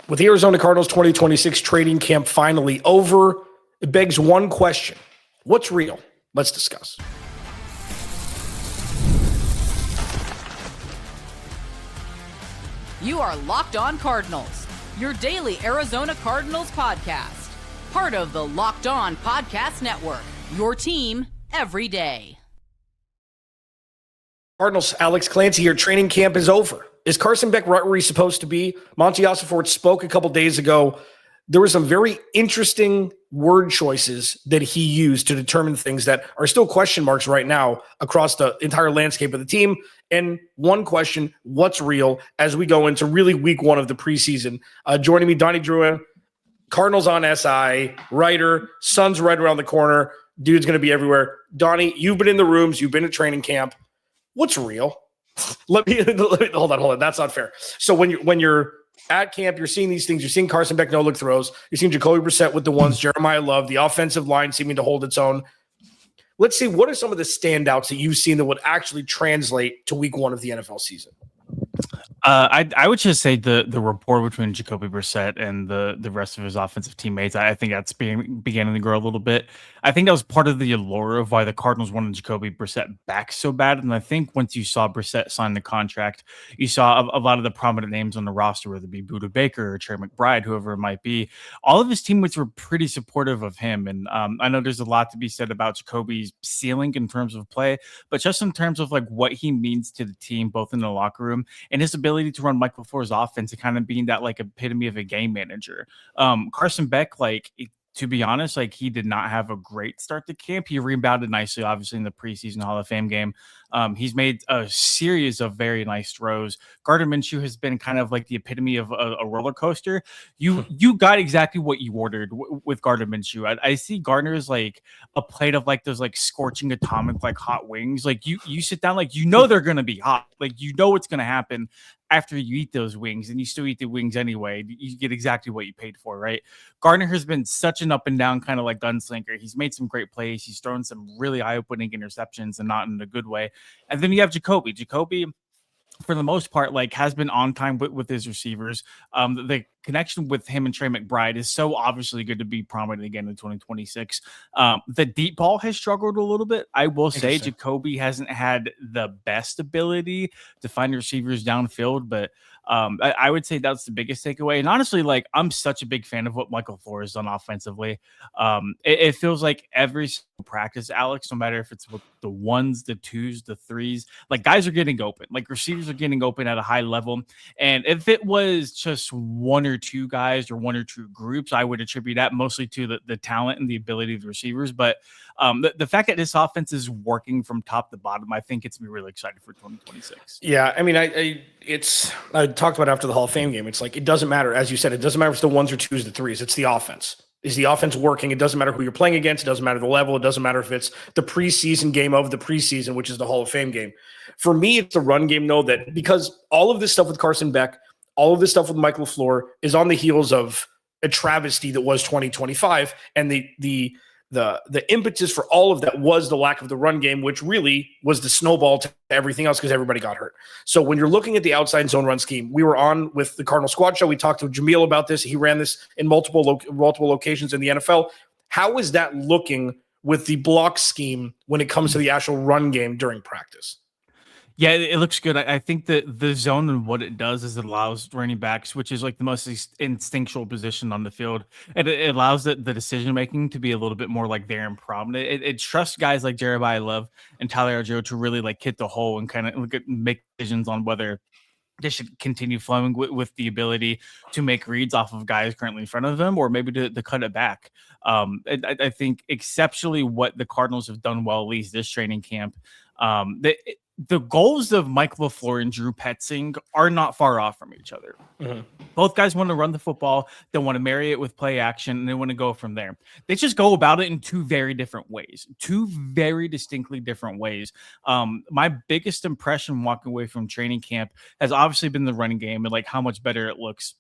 With the Arizona Cardinals 2026 training camp finally over, it begs one question. What's real? Let's discuss. You are Locked On Cardinals, your daily Arizona Cardinals podcast. Part of the Locked On Podcast Network, your team every day. Cardinals, Alex Clancy here. Training camp is over. Is Carson Beck right where he's supposed to be? Monty Ossenfort spoke a couple days ago. There were some very interesting word choices that he used to determine things that are still question marks right now across the entire landscape of the team. And one question, what's real as we go into really week one of the preseason? Joining me, Donnie Drouin, Cardinals on SI, writer, Sun's right around the corner. Dude's going to be everywhere. Donnie, you've been in the rooms. You've been at training camp. What's real? Let me hold on. That's not fair. So when you're at camp, you're seeing these things. You're seeing Carson Beck no-look throws. You're seeing Jacoby Brissett with the ones Jeremiah Love, the offensive line seeming to hold its own. Let's see, what are some of the standouts that you've seen that would actually translate to week one of the NFL season? I would just say the rapport between Jacoby Brissett and the rest of his offensive teammates, I think that's beginning to grow a little bit. I think that was part of the allure of why the Cardinals wanted Jacoby Brissett back so bad. And I think once you saw Brissett sign the contract, you saw a lot of the prominent names on the roster, whether it be Budda Baker or Trey McBride, whoever it might be. All of his teammates were pretty supportive of him. And I know there's a lot to be said about Jacoby's ceiling in terms of play, but just in terms of like what he means to the team, both in the locker room and his ability to run Michael LaFleur's offense and kind of being that like epitome of a game manager. Carson Beck, to be honest, he did not have a great start to camp. He rebounded nicely, obviously, in the preseason Hall of Fame game. He's made a series of very nice throws. Gardner Minshew has been kind of like the epitome of a roller coaster. You got exactly what you ordered with Gardner Minshew. I see Gardner as like a plate of like those like scorching atomic like hot wings. Like you sit down, like they're gonna be hot. Like what's gonna happen after you eat those wings, and you still eat the wings anyway. You get exactly what you paid for, right? Gardner has been such an up and down kind of like gunslinger. He's made some great plays. He's thrown some really eye-opening interceptions, and not in a good way. And then you have Jacoby. Jacoby, for the most part, has been on time with his receivers. The connection with him and Trey McBride is so obviously good to be prominent again in 2026. The deep ball has struggled a little bit. I will say Jacoby hasn't had the best ability to find receivers downfield, but I would say that's the biggest takeaway. And honestly, I'm such a big fan of what Michael LaFleur has done offensively. It feels like every practice, Alex, no matter if it's with the ones, the twos, the threes, guys are getting open. Receivers are getting open at a high level. And if it was just one or two guys or one or two groups, I would attribute that mostly to the talent and the ability of the receivers. But the fact that this offense is working from top to bottom, I think it's me really excited for 2026. Yeah, I mean, I talked about after the Hall of Fame game. It's it doesn't matter, as you said, it doesn't matter if it's the ones or twos, the threes. It's the offense. Is the offense working? It doesn't matter who you're playing against. It doesn't matter the level. It doesn't matter if it's the preseason game of the preseason, which is the Hall of Fame game. For me, it's the run game, though, that because all of this stuff with Carson Beck, all of this stuff with Michael LaFleur is on the heels of a travesty that was 2025, and the impetus for all of that was the lack of the run game, which really was the snowball to everything else because everybody got hurt. So when you're looking at the outside zone run scheme, we were on with the Cardinal Squad Show. We talked to Jamil about this. He ran this in multiple locations in the NFL. How is that looking with the block scheme when it comes to the actual run game during practice? Yeah, it looks good. I think that the zone and what it does is it allows running backs, which is the most instinctual position on the field, and it allows the decision-making to be a little bit more there and prominent. It trusts guys like Jeremiah Love and Tyler Allgeier to really hit the hole and kind of make decisions on whether they should continue flowing with the ability to make reads off of guys currently in front of them, or maybe to cut it back. I think exceptionally what the Cardinals have done well, at least this training camp, the goals of Mike LaFleur and Drew Petzing are not far off from each other. Mm-hmm. Both guys want to run the football. They want to marry it with play action, and they want to go from there. They just go about it in two very different ways, two very distinctly different ways. My biggest impression walking away from training camp has obviously been the running game and how much better it looks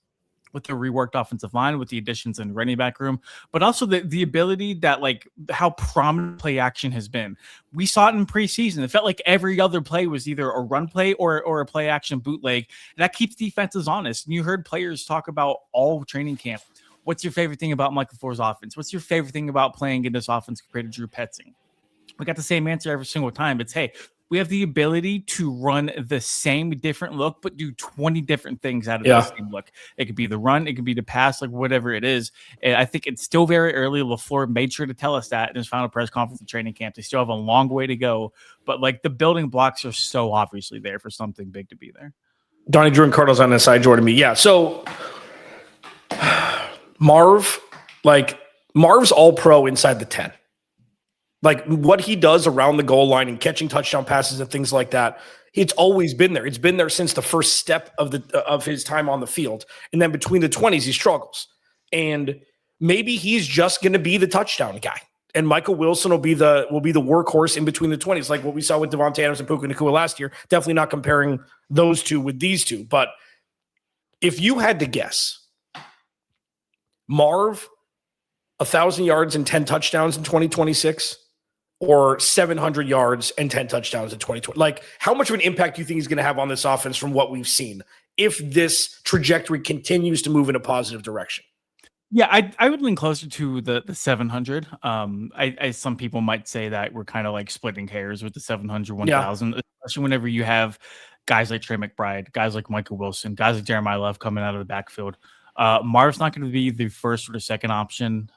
with the reworked offensive line, with the additions in running back room, but also the ability that like how prominent play action has been. We saw it in preseason. It felt like every other play was either a run play or a play action bootleg. And that keeps defenses honest. And you heard players talk about all training camp. What's your favorite thing about Michael LaFleur's offense? What's your favorite thing about playing in this offense compared to Drew Petzing? We got the same answer every single time. It's, hey, we have the ability to run the same different look, but do 20 different things out of the same look. It could be the run, it could be the pass, like whatever it is. And I think it's still very early. LaFleur made sure to tell us that in his final press conference and training camp. They still have a long way to go, but like the building blocks are so obviously there for something big to be there. Donnie Drew and Cardinals on the side, Jordan me. Yeah, so Marv's all pro inside the 10. Like what he does around the goal line and catching touchdown passes and things like that, it's always been there. It's been there since the first step of his time on the field. And then between the 20s, he struggles. And maybe he's just going to be the touchdown guy. And Michael Wilson will be the workhorse in between the 20s, like what we saw with Devontae Adams and Puka Nacua last year. Definitely not comparing those two with these two. But if you had to guess, Marv, 1,000 yards and 10 touchdowns in 2026, or 700 yards and 10 touchdowns in 2020. Like, how much of an impact do you think he's going to have on this offense from what we've seen if this trajectory continues to move in a positive direction? Yeah, I would lean closer to the 700. Some people might say that we're kind of like splitting hairs with the 700, 1,000, especially whenever you have guys like Trey McBride, guys like Michael Wilson, guys like Jeremiah Love coming out of the backfield. Marv's not going to be the first or the second option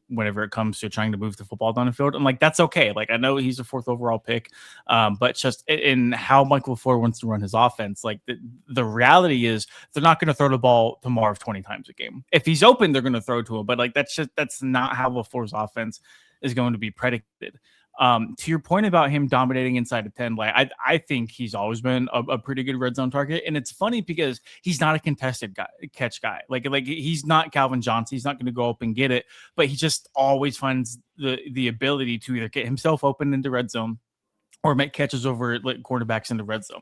whenever it comes to trying to move the football down the field. And like, that's okay. Like, I know he's a 4th overall pick, but just in how Michael LaFleur wants to run his offense, like the reality is they're not going to throw the ball to Marv 20 times a game. If he's open, they're going to throw to him, but like, that's not how LaFleur's offense is going to be predicated. To your point about him dominating inside of 10, like I think he's always been a pretty good red zone target. And it's funny because he's not a contested catch guy. Like he's not Calvin Johnson. He's not going to go up and get it, but he just always finds the ability to either get himself open into red zone or make catches over like quarterbacks in the red zone.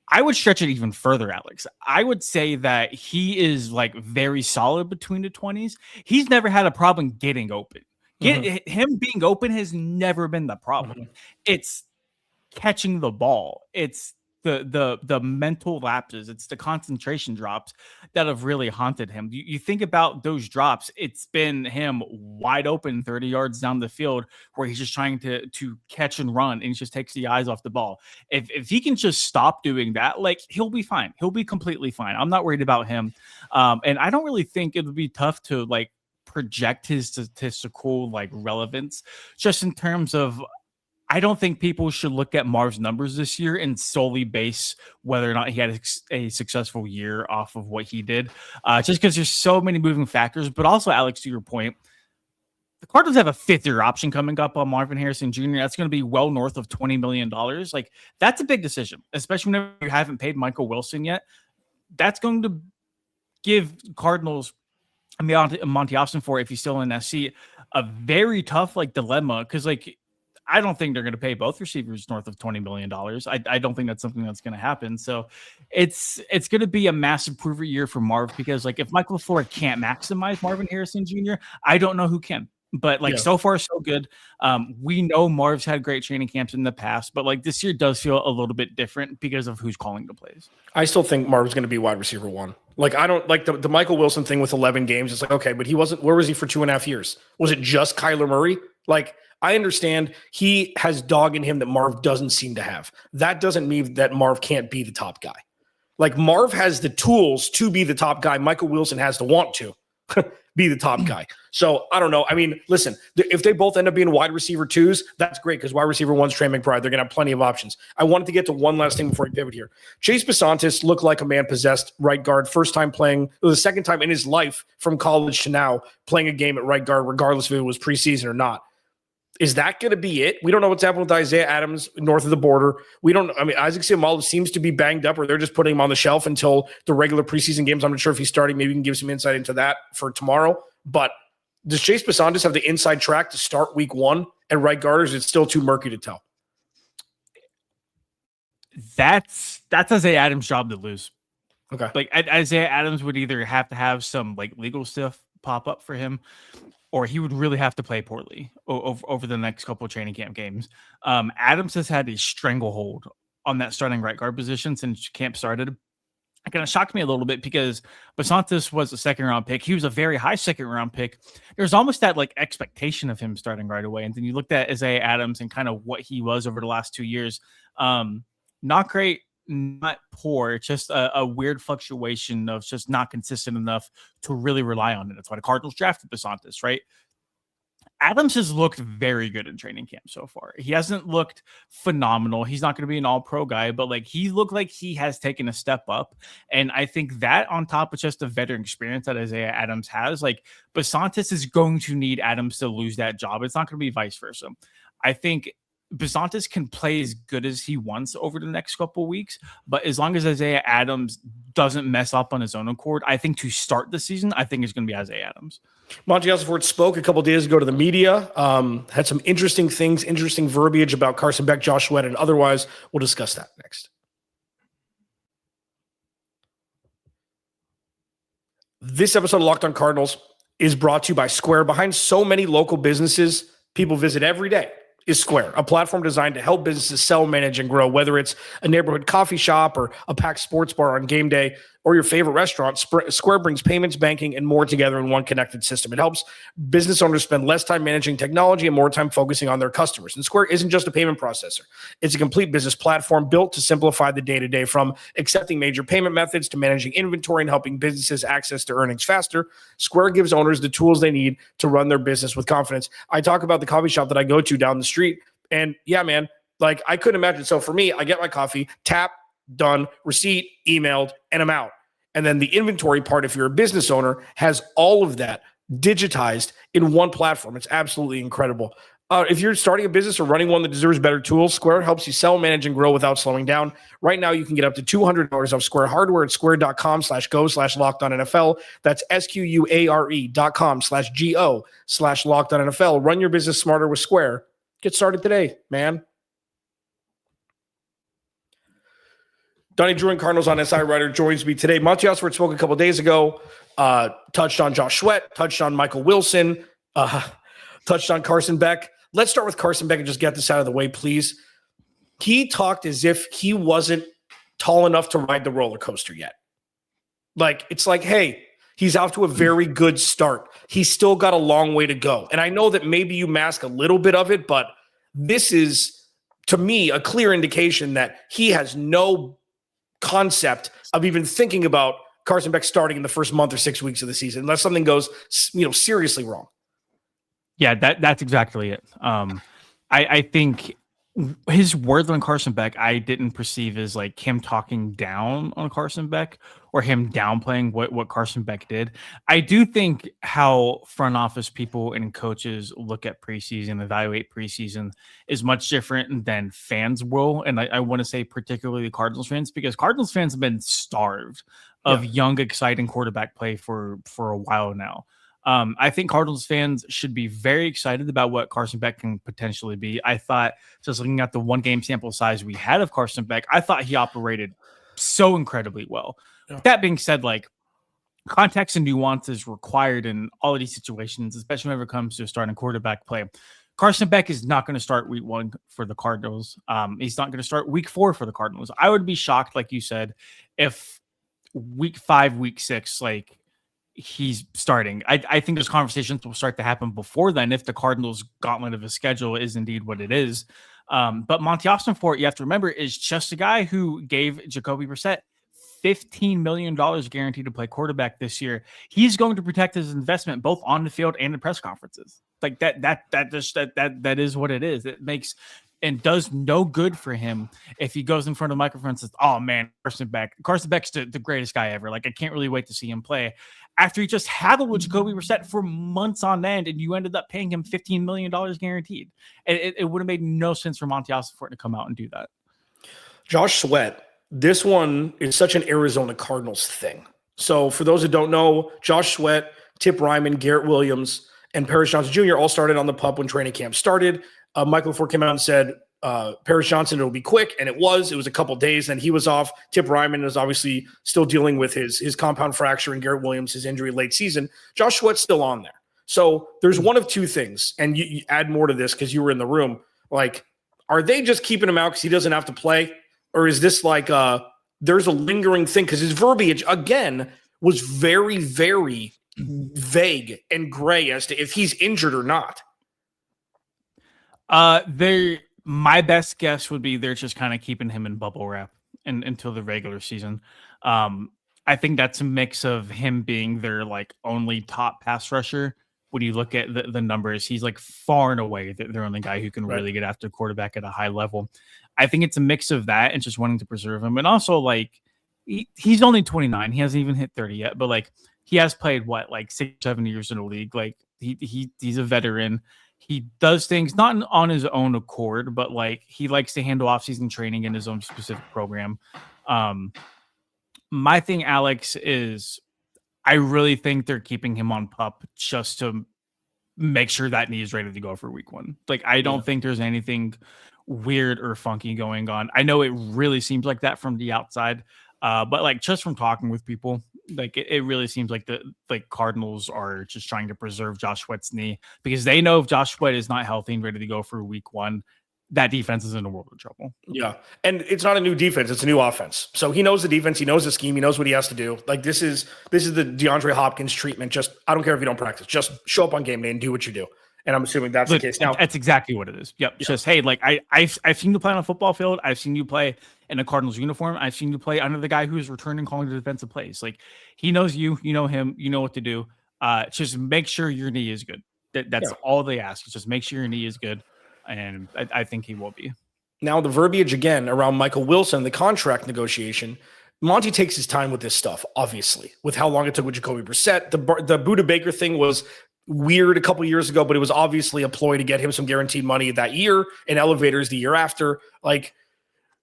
I would stretch it even further, Alex. I would say that he is like very solid between the 20s. He's never had a problem getting open. Him being open has never been the problem. It's catching the ball. It's the mental lapses. It's the concentration drops that have really haunted him. You think about those drops. It's been him wide open 30 yards down the field where he's just trying to catch and run and he just takes the eyes off the ball. If he can just stop doing that, like he'll be fine. He'll be completely fine. I'm not worried about him. And I don't really think it would be tough to like project his statistical like relevance just in terms of I don't think people should look at Marv's numbers this year and solely base whether or not he had a successful year off of what he did just because there's so many moving factors. But also, Alex, to your point, the Cardinals have a 5th-year option coming up on Marvin Harrison Jr. That's going to be well north of $20 million. Like that's a big decision, especially when you haven't paid Michael Wilson yet. That's going to give Cardinals Monty Austin for, if he's still in SC, a very tough like dilemma because like I don't think they're going to pay both receivers north of $20 million. I don't think that's something that's going to happen. So it's going to be a massive prover year for Marv because like if Michael LaFleur can't maximize Marvin Harrison Jr., I don't know who can. But like so far so good. We know Marv's had great training camps in the past, but like this year does feel a little bit different because of who's calling the plays. I still think Marv's going to be wide receiver 1. Like I don't like the Michael Wilson thing with 11 games. It's like, okay, but he wasn't, where was he for 2.5 years? Was it just Kyler Murray? Like I understand he has dog in him that Marv doesn't seem to have. That doesn't mean that Marv can't be the top guy. Like Marv has the tools to be the top guy. Michael Wilson has to want to be the top guy. So I don't know. I mean, listen, if they both end up being wide receiver 2s, that's great because wide receiver 1's Trey McBride. They're going to have plenty of options. I wanted to get to one last thing before I pivot here. Chase Bisontis looked like a man possessed right guard. First time playing, the second time in his life from college to now playing a game at right guard, regardless if it was preseason or not. Is that going to be it? We don't know what's happening with Isaiah Adams north of the border. Isaac Seumalo seems to be banged up or they're just putting him on the shelf until the regular preseason games. I'm not sure if he's starting. Maybe we can give some insight into that for tomorrow. But does Chase Bisontis have the inside track to start week 1 at right guard, or is it still too murky to tell? That's Isaiah Adams' job to lose. Okay. Like Isaiah Adams would either have to have some like legal stuff pop up for him, or he would really have to play poorly over the next couple of training camp games. Adams has had a stranglehold on that starting right guard position since camp started. It kind of shocked me a little bit because Bisontis was a second round pick. He was a very high second round pick. There's almost that like expectation of him starting right away. And then you looked at Isaiah Adams and kind of what he was over the last 2 years. Not great, not poor. It's just a weird fluctuation of just not consistent enough to really rely on it. That's why the Cardinals drafted Bisontis, right? Adams has looked very good in training camp so far. He hasn't looked phenomenal. He's not going to be an all-pro guy, but like he looked like he has taken a step up. And I think that on top of just the veteran experience that Isaiah Adams has, like Bisontis is going to need Adams to lose that job. It's not going to be vice versa. I think Bisontis can play as good as he wants over the next couple of weeks, but as long as Isaiah Adams doesn't mess up on his own accord, I think to start the season, I think it's going to be Isaiah Adams. Monty Ossenfort spoke a couple days ago to the media, had some interesting things, interesting verbiage about Carson Beck, Josh Sweat, and otherwise. We'll discuss that next. This episode of Locked On Cardinals is brought to you by Square. Behind so many local businesses people visit every day is Square, a platform designed to help businesses sell, manage, and grow. Whether it's a neighborhood coffee shop or a packed sports bar on game day or your favorite restaurant, Square brings payments, banking, and more together in one connected system. It helps business owners spend less time managing technology and more time focusing on their customers. And Square isn't just a payment processor. It's a complete business platform built to simplify the day-to-day, from accepting major payment methods to managing inventory and helping businesses access their earnings faster. Square gives owners the tools they need to run their business with confidence. I talk about the coffee shop that I go to down the street, and yeah, man, like I couldn't imagine. So for me, I get my coffee, tap, done, receipt, emailed, and I'm out. And then the inventory part, if you're a business owner, has all of that digitized in one platform. It's absolutely incredible. If you're starting a business or running one that deserves better tools, Square helps you sell, manage, and grow without slowing down. Right now, you can get up to $200 off Square hardware at square.com/go/LockedOnNFL. That's SQUARE.com/GO/LockedOnNFL. Run your business smarter with Square. Get started today, man. Donnie Drew and Cardinals on SI Writer joins me today. Monty Ossenfort spoke a couple days ago, touched on Josh Sweat, touched on Michael Wilson, touched on Carson Beck. Let's start with Carson Beck and just get this out of the way, please. He talked as if he wasn't tall enough to ride the roller coaster yet. Like, it's like, hey, he's off to a very good start. He's still got a long way to go. And I know that maybe you mask a little bit of it, but this is, to me, a clear indication that he has no concept of even thinking about Carson Beck starting in the first month or 6 weeks of the season, unless something goes, seriously wrong. Yeah, that's exactly it. I think his words on Carson Beck, I didn't perceive as like him talking down on Carson Beck or him downplaying what Carson Beck did. I do think how front office people and coaches look at preseason, evaluate preseason is much different than fans will. And I want to say particularly Cardinals fans, because Cardinals fans have been starved of young, exciting quarterback play for a while now. I think Cardinals fans should be very excited about what Carson Beck can potentially be. I thought, just looking at the one game sample size we had of Carson Beck, I thought he operated so incredibly well. Yeah. That being said, like, context and nuance is required in all of these situations, especially whenever it comes to starting quarterback play. Carson Beck is not going to start week 1 for the Cardinals. He's not going to start week 4 for the Cardinals. I would be shocked, like you said, if week 5, week 6, like, he's starting. I think those conversations will start to happen before then if the Cardinals' gauntlet of a schedule is indeed what it is. But Monty Ossenfort, you have to remember, is just a guy who gave Jacoby Brissett $15 million guaranteed to play quarterback this year. He's going to protect his investment both on the field and in press conferences. Like that is what it is. It makes and does no good for him if he goes in front of the microphone and says, "Oh man, Carson Beck's the greatest guy ever. Like, I can't really wait to see him play." After he just haggled with Jacoby Brissett for months on end, and you ended up paying him $15 million guaranteed. It would have made no sense for Monty Ossenfort to come out and do that. Josh Sweat, this one is such an Arizona Cardinals thing. So for those who don't know, Josh Sweat, Tip Ryman, Garrett Williams, and Paris Johnson Jr. all started on the pup when training camp started. Michael LaFleur came out and said, Paris Johnson, it'll be quick. And it was a couple days. Then he was off. Tip Ryman is obviously still dealing with his compound fracture, and Garrett Williams, his injury late season. Josh Sweat's still on there. So there's one of two things. And you add more to this because you were in the room. Like, are they just keeping him out because he doesn't have to play? Or is this like there's a lingering thing? Because his verbiage, again, was very, very vague and gray as to if he's injured or not. My best guess would be they're just kind of keeping him in bubble wrap until the regular season. I think that's a mix of him being their like only top pass rusher. When you look at the numbers, he's like far and away their only guy who can really get after quarterback at a high level. I think it's a mix of that and just wanting to preserve him. And also like he's only 29. He hasn't even hit 30 yet, but like he has played like 6-7 years in the league. Like he's a veteran. He does things not on his own accord, but like he likes to handle off-season training in his own specific program. My thing, Alex, is I really think they're keeping him on PUP just to make sure that knee is ready to go for week 1. Like, I don't think there's anything weird or funky going on. I know it really seems like that from the outside, but like just from talking with people, like it really seems like the Cardinals are just trying to preserve Josh Sweat's knee because they know if Josh Sweat is not healthy and ready to go for week 1, that defense is in a world of trouble. Yeah. And it's not a new defense. It's a new offense. So he knows the defense. He knows the scheme. He knows what he has to do. Like this is the DeAndre Hopkins treatment. Just, I don't care if you don't practice, just show up on game day and do what you do. And I'm assuming that's the case now. That's exactly what it is. Yep. It's just, hey, like I've seen you play on a football field. I've seen you play in a Cardinals uniform. I've seen you play under the guy who's returning, calling the defensive plays. Like he knows you know him, you know what to do. Just make sure your knee is good. That's all they ask. Just make sure your knee is good. And I think he will be. Now, the verbiage again around Michael Wilson, the contract negotiation, Monty takes his time with this stuff, obviously, with how long it took with Jacoby Brissett. The Buda Baker thing was weird a couple years ago, but it was obviously a ploy to get him some guaranteed money that year and elevators the year after. Like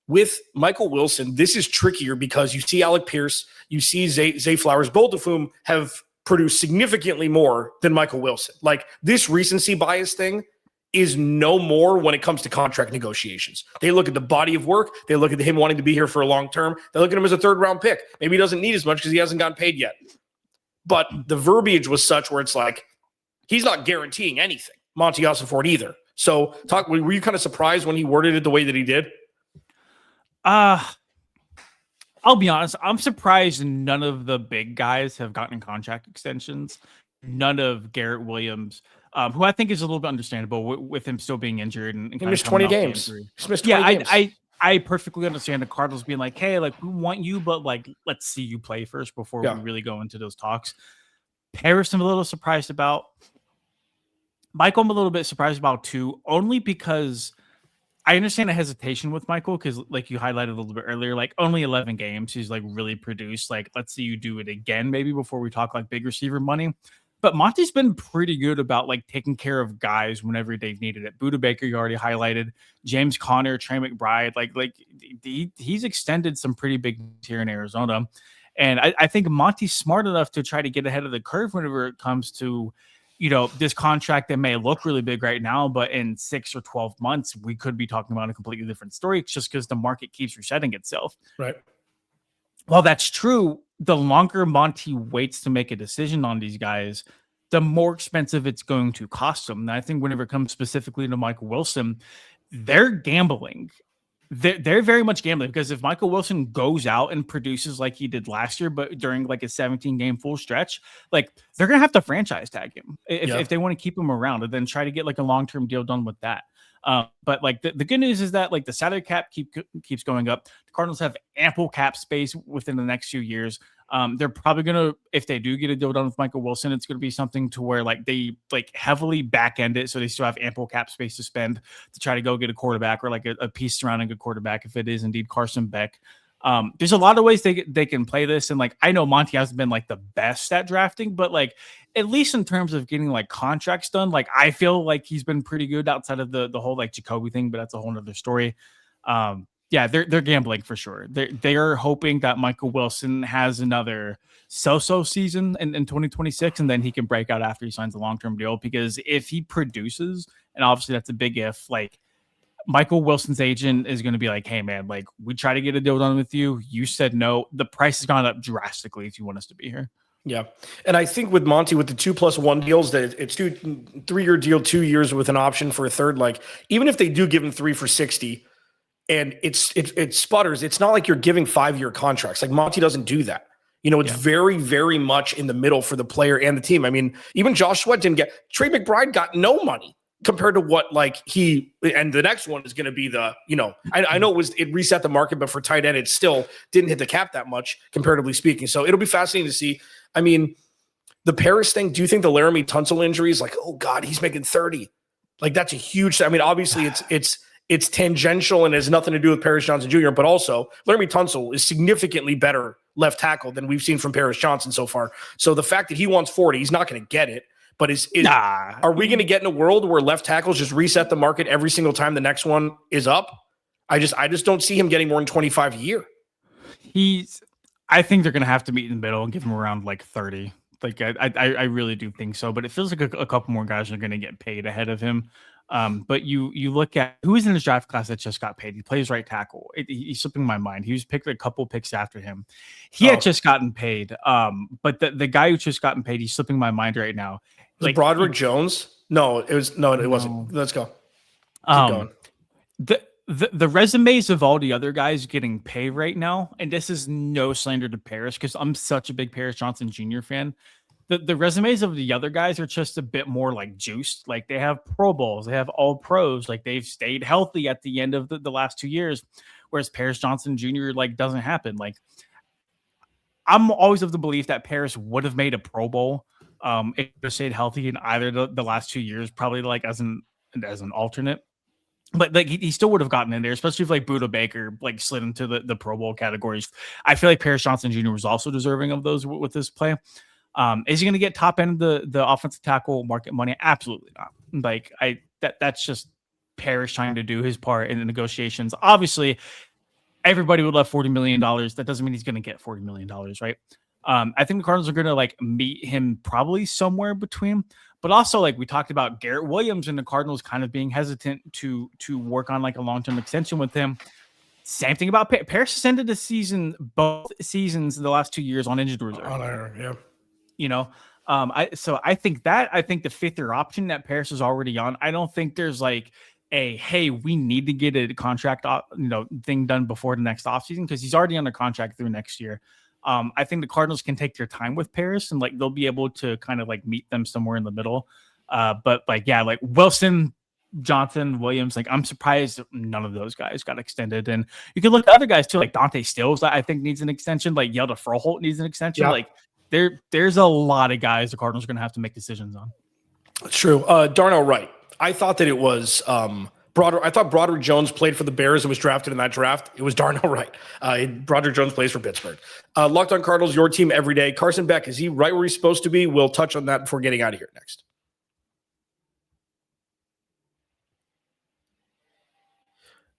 with Michael Wilson, this is trickier because you see Alec Pierce, you see Zay Flowers, both of whom have produced significantly more than Michael Wilson. Like this recency bias thing is no more when it comes to contract negotiations. They look at the body of work. They look at him wanting to be here for a long term. They look at him as a 3rd-round pick. Maybe he doesn't need as much because he hasn't gotten paid yet. But the verbiage was such where it's like, he's not guaranteeing anything. Monty Ossenfort either. So were you kind of surprised when he worded it the way that he did? I'll be honest. I'm surprised none of the big guys have gotten contract extensions. None of Garrett Williams, who I think is a little bit understandable with him still being injured and he missed 20 games. He's missed 20 games. I perfectly understand the Cardinals being like, hey, like we want you, but like let's see you play first before we really go into those talks. Paris, I'm a little surprised about. Michael, I'm a little bit surprised about too, only because I understand the hesitation with Michael because, like you highlighted a little bit earlier, like only 11 games, he's like really produced. Like, let's see you do it again, maybe before we talk like big receiver money. But Monty's been pretty good about like taking care of guys whenever they've needed it. Buda Baker, you already highlighted. James Conner, Trey McBride, like he's extended some pretty big here in Arizona. And I think Monty's smart enough to try to get ahead of the curve whenever it comes to, you know, this contract that may look really big right now, but in 6 or 12 months, we could be talking about a completely different story. It's just because the market keeps resetting itself. Right. While that's true, the longer Monty waits to make a decision on these guys, the more expensive it's going to cost them. And I think whenever it comes specifically to Michael Wilson, they're gambling. They're very much gambling because if Michael Wilson goes out and produces like he did last year, but during like a 17-game full stretch, like they're going to have to franchise tag him if they want to keep him around and then try to get like a long-term deal done with that. But like the good news is that like the salary cap keeps going up. The Cardinals have ample cap space within the next few years. They're probably going to, if they do get a deal done with Michael Wilson, it's going to be something to where like they like heavily back end it. So they still have ample cap space to spend to try to go get a quarterback or like a piece surrounding a quarterback. If it is indeed Carson Beck, there's a lot of ways they can play this. And like, I know Monty hasn't been like the best at drafting, but like, at least in terms of getting like contracts done, like I feel like he's been pretty good outside of the whole like Jacoby thing, but that's a whole nother story. Yeah, they're gambling for sure. They are hoping that Michael Wilson has another so-so season in 2026, and then he can break out after he signs a long-term deal. Because if he produces, and obviously that's a big if, like Michael Wilson's agent is going to be like, hey, man, like we try to get a deal done with you. You said no. The price has gone up drastically if you want us to be here. Yeah. And I think with Monty, with the 2+1 deals, that it's 3-year deal, 2 years with an option for a third. Like, even if they do give him 3 for 60 and it sputters, it's not like you're giving 5-year contracts. Like, Monty doesn't do that. It's very, very much in the middle for the player and the team. I mean, even Josh Sweat didn't get, Trey McBride got no money compared to what and the next one is going to be I know it reset the market, but for tight end, it still didn't hit the cap that much, comparatively speaking. So it'll be fascinating to see. I mean, the Paris thing, do you think the Laramie Tunsil injury is like, oh God, he's making 30? Like, that's a huge, I mean, obviously it's tangential and has nothing to do with Paris Johnson Jr., but also Laramie Tunsil is significantly better left tackle than we've seen from Paris Johnson so far. So the fact that he wants 40, he's not going to get it. But are we going to get in a world where left tackles just reset the market every single time the next one is up? I just don't see him getting more than 25 a year. I think they're going to have to meet in the middle and give him around like 30. Like I really do think so. But it feels like a couple more guys are going to get paid ahead of him. But you look at who is in his draft class that just got paid. He plays right tackle. He's slipping my mind. He was picked a couple picks after him. He had just gotten paid. But the guy who just gotten paid, he's slipping my mind right now. Like Broderick Jones? No, it wasn't. Let's go. Keep going. The resumes of all the other guys getting paid right now, and this is no slander to Paris because I'm such a big Paris Johnson Jr. fan. The resumes of the other guys are just a bit more like juiced. Like, they have Pro Bowls, they have all pros, like they've stayed healthy at the end of the last 2 years, whereas Paris Johnson Jr. doesn't happen. Like, I'm always of the belief that Paris would have made a Pro Bowl if they stayed healthy in either the last 2 years, probably like as an alternate. But like he still would have gotten in there, especially if like Buda Baker like slid into the Pro Bowl categories. I feel like Paris Johnson Jr. was also deserving of those with this play. Is he going to get top end of the offensive tackle market money? Absolutely not. Like that's just Paris trying to do his part in the negotiations. Obviously, everybody would love $40 million. That doesn't mean he's going to get $40 million, right? I think the Cardinals are going to like meet him probably somewhere between. But also, like we talked about Garrett Williams and the Cardinals kind of being hesitant to work on like a long-term extension with him. Same thing about Paris has ended both seasons in the last 2 years on injured reserve. Yeah. I think the fifth-year option that Paris is already on, I don't think there's like hey, we need to get a contract thing done before the next offseason because he's already under contract through next year. I think the Cardinals can take their time with Paris and like they'll be able to kind of like meet them somewhere in the middle. But like Wilson, Johnson, Williams, like I'm surprised none of those guys got extended. And you can look at other guys too, like Dante Stills, I think needs an extension. Like Yelda Froholt needs an extension. Yeah. Like there's a lot of guys the Cardinals are going to have to make decisions on. It's true. Darnell Wright. I thought that it was I thought Broderick Jones played for the Bears and was drafted in that draft. It was Darnell Wright. Broderick Jones plays for Pittsburgh. Locked on Cardinals, your team every day. Carson Beck, is he right where he's supposed to be? We'll touch on that before getting out of here next.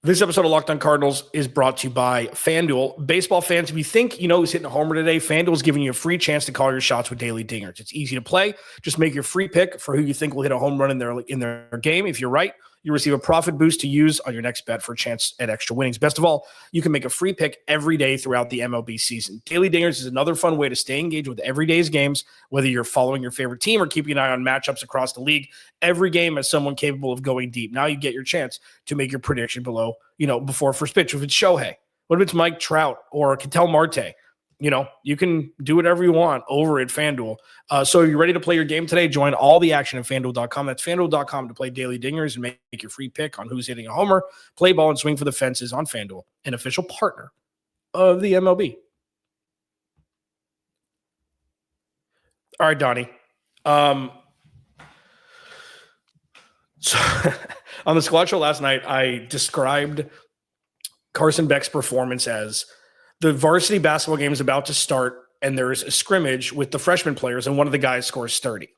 This episode of Locked on Cardinals is brought to you by FanDuel. Baseball fans, if you think who's hitting a homer today, FanDuel is giving you a free chance to call your shots with daily dingers. It's easy to play. Just make your free pick for who you think will hit a home run in their game. If you're right, you receive a profit boost to use on your next bet for a chance at extra winnings. Best of all, you can make a free pick every day throughout the MLB season. Daily Dingers is another fun way to stay engaged with every day's games, whether you're following your favorite team or keeping an eye on matchups across the league. Every game has someone capable of going deep. Now you get your chance to make your prediction before first pitch. If it's Shohei, what if it's Mike Trout or Ketel Marte? You can do whatever you want over at FanDuel. So are you ready to play your game today? Join all the action at FanDuel.com. That's FanDuel.com to play daily dingers and make your free pick on who's hitting a homer. Play ball and swing for the fences on FanDuel, an official partner of the MLB. All right, Donnie. So on the Squad Show last night, I described Carson Beck's performance as the varsity basketball game is about to start and there's a scrimmage with the freshman players and one of the guys scores 30.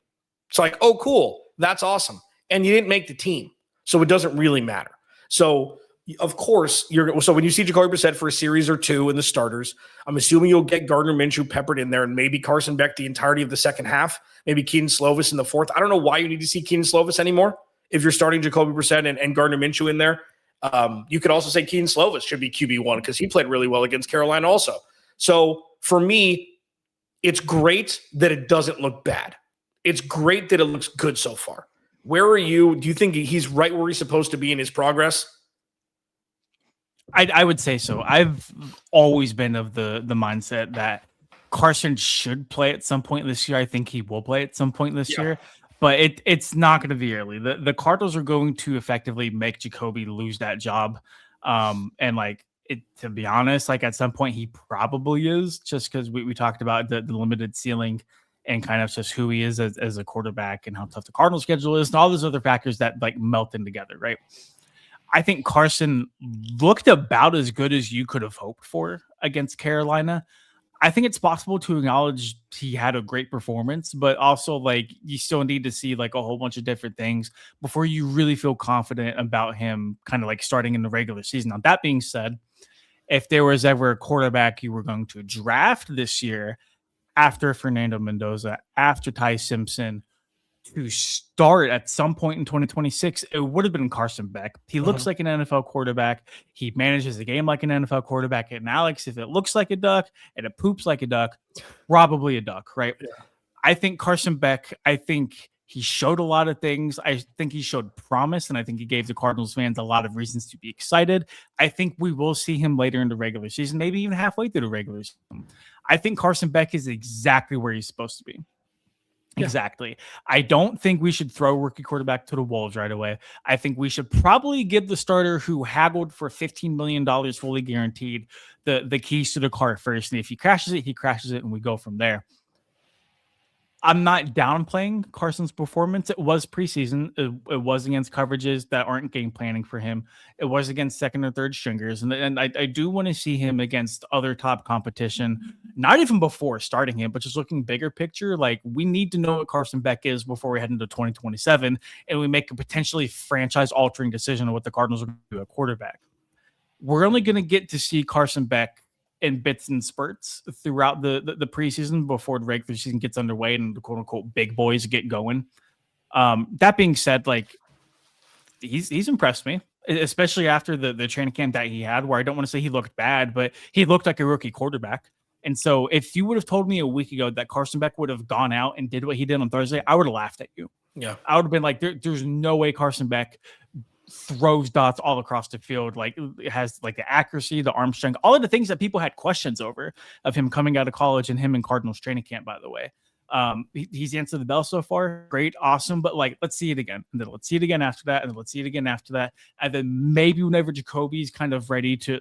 It's like, oh, cool. That's awesome. And you didn't make the team. So it doesn't really matter. So of course so when you see Jacoby Brissett for a series or two in the starters, I'm assuming you'll get Gardner Minshew peppered in there and maybe Carson Beck the entirety of the second half, maybe Keaton Slovis in the fourth. I don't know why you need to see Keaton Slovis anymore if you're starting Jacoby Brissett and Gardner Minshew in there. You could also say Keaton Slovis should be QB1 because he played really well against Carolina also. So for me, it's great that it doesn't look bad. It's great that it looks good so far. Where are you? Do you think he's right where he's supposed to be in his progress? I would say so. I've always been of the mindset that Carson should play at some point this year. I think he will play at some point this year, but it's not going to be early. The Cardinals are going to effectively make Jacoby lose that job. And like it, to be honest, like at some point he probably is, just because we talked about the limited ceiling and kind of just who he is as a quarterback and how tough the Cardinals schedule is and all those other factors that like melt in together, right? I think Carson looked about as good as you could have hoped for against Carolina. I think it's possible to acknowledge he had a great performance, but also like you still need to see like a whole bunch of different things before you really feel confident about him kind of like starting in the regular season. Now, that being said, if there was ever a quarterback you were going to draft this year after Fernando Mendoza, after Ty Simpson, to start at some point in 2026, it would have been Carson Beck. He looks like an NFL quarterback. He manages the game like an NFL quarterback. And Alex, if it looks like a duck and it poops like a duck, it's probably a duck, right? Yeah. I think Carson Beck, I think he showed a lot of things. I think he showed promise, and I think he gave the Cardinals fans a lot of reasons to be excited. I think we will see him later in the regular season, maybe even halfway through the regular season. I think Carson Beck is exactly where he's supposed to be. Yeah. Exactly. I don't think we should throw rookie quarterback to the wolves right away. I think we should probably give the starter who haggled for $15 million fully guaranteed the keys to the car first. And if he crashes it, and we go from there. I'm not downplaying Carson's performance. It was preseason. It was against coverages that aren't game planning for him. It was against second or third stringers. And I do want to see him against other top competition, not even before starting him, but just looking bigger picture. Like, we need to know what Carson Beck is before we head into 2027 and we make a potentially franchise-altering decision on what the Cardinals are going to do at quarterback. We're only going to get to see Carson Beck in bits and spurts throughout the preseason before the regular season gets underway and the quote unquote big boys get going. That being said, like he's impressed me, especially after the training camp that he had, where I don't want to say he looked bad, but he looked like a rookie quarterback. And so if you would have told me a week ago that Carson Beck would have gone out and did what he did on Thursday, I would have laughed at you. Yeah. I would have been like, there's no way Carson Beck throws dots all across the field. Like, it has like the accuracy, the arm strength, all of the things that people had questions over of him coming out of college and him in Cardinals training camp, by the way. He's answered the bell so far. Great. Awesome. But like, let's see it again. And then let's see it again after that. And then let's see it again after that. And then maybe whenever Jacoby's kind of ready to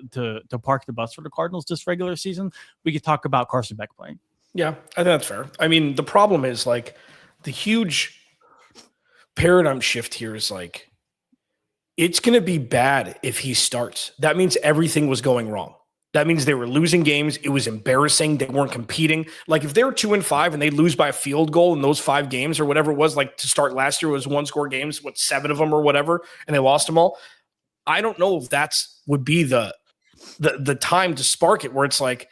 park the bus for the Cardinals this regular season, we could talk about Carson Beck playing. Yeah, I think that's fair. I mean, the problem is like the huge paradigm shift here is like, it's going to be bad if he starts. That means everything was going wrong. That means they were losing games. It was embarrassing. They weren't competing. Like if they were 2-5 and they lose by a field goal in those 5 games or whatever it was, like to start last year, it was 1-score games, 7 of them or whatever, and they lost them all. I don't know if that's would be the time to spark it, where it's like,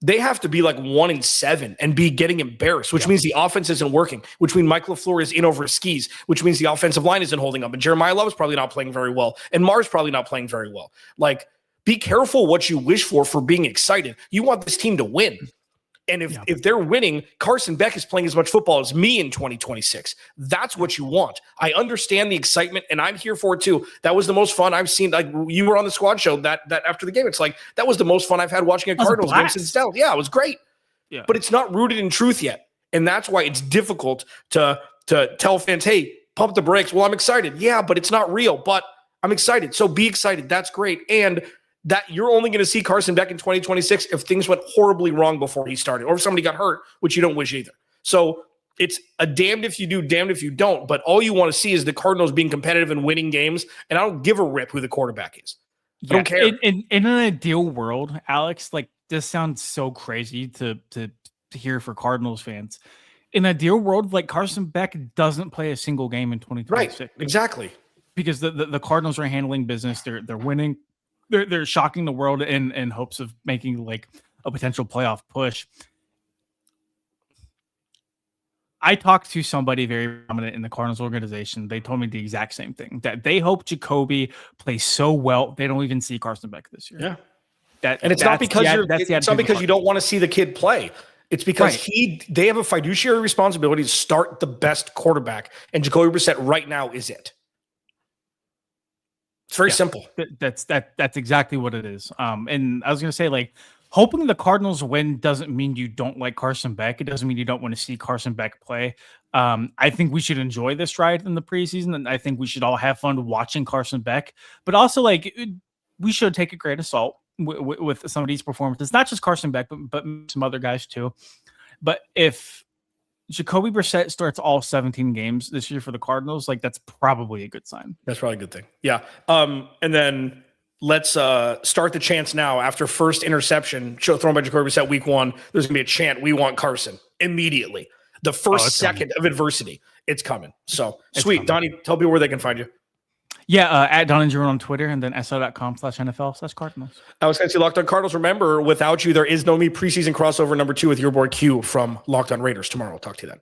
they have to be like 1-7 and be getting embarrassed, which means the offense isn't working, which means Michael LaFleur is in over his skis, which means the offensive line isn't holding up. And Jeremiah Love is probably not playing very well. And Mars probably not playing very well. Like, be careful what you wish for being excited. You want this team to win. And if they're winning, Carson Beck is playing as much football as me in 2026. That's what you want. I understand the excitement, and I'm here for it too. That was the most fun I've seen. Like, you were on the squad show that after the game. It's like, that was the most fun I've had watching a Cardinals game since Dallas. Yeah, it was great. Yeah. But it's not rooted in truth yet. And that's why it's difficult to tell fans, hey, pump the brakes. Well, I'm excited. Yeah, but it's not real. But I'm excited. So be excited. That's great. And that you're only going to see Carson Beck in 2026 if things went horribly wrong before he started, or if somebody got hurt, which you don't wish either. So it's a damned if you do, damned if you don't. But all you want to see is the Cardinals being competitive and winning games. And I don't give a rip who the quarterback is. I don't care. In an ideal world, Alex, like, this sounds so crazy to hear for Cardinals fans. In an ideal world, like, Carson Beck doesn't play a single game in 2026. Right, exactly. Because the Cardinals are handling business. They're winning. They're shocking the world in hopes of making like a potential playoff push. I talked to somebody very prominent in the Cardinals organization. They told me the exact same thing, that they hope Jacoby plays so well they don't even see Carson Beck this year. Yeah. And it's not because you don't want to see the kid play. It's because they have a fiduciary responsibility to start the best quarterback, and Jacoby Brissett right now is it. It's very simple. That's exactly what it is. And I was going to say, like, hoping the Cardinals win doesn't mean you don't like Carson Beck. It doesn't mean you don't want to see Carson Beck play. I think we should enjoy this ride in the preseason, and I think we should all have fun watching Carson Beck. But also, like, we should take a grain of salt with some of these performances. Not just Carson Beck, but some other guys too. But if Jacoby Brissett starts all 17 games this year for the Cardinals, like, that's probably a good sign. That's probably a good thing. Yeah. And then let's start the chants now. After first interception thrown by Jacoby Brissett week 1, there's going to be a chant, "We want Carson," immediately. The first second of adversity, it's coming. So sweet. Donnie, tell people where they can find you. Yeah, at Don and Jerome on Twitter, and then SI.com/NFL/Cardinals. I was going to say Locked On Cardinals. Remember, without you, there is no me preseason crossover number 2 with your boy Q from Locked On Raiders tomorrow. I'll talk to you then.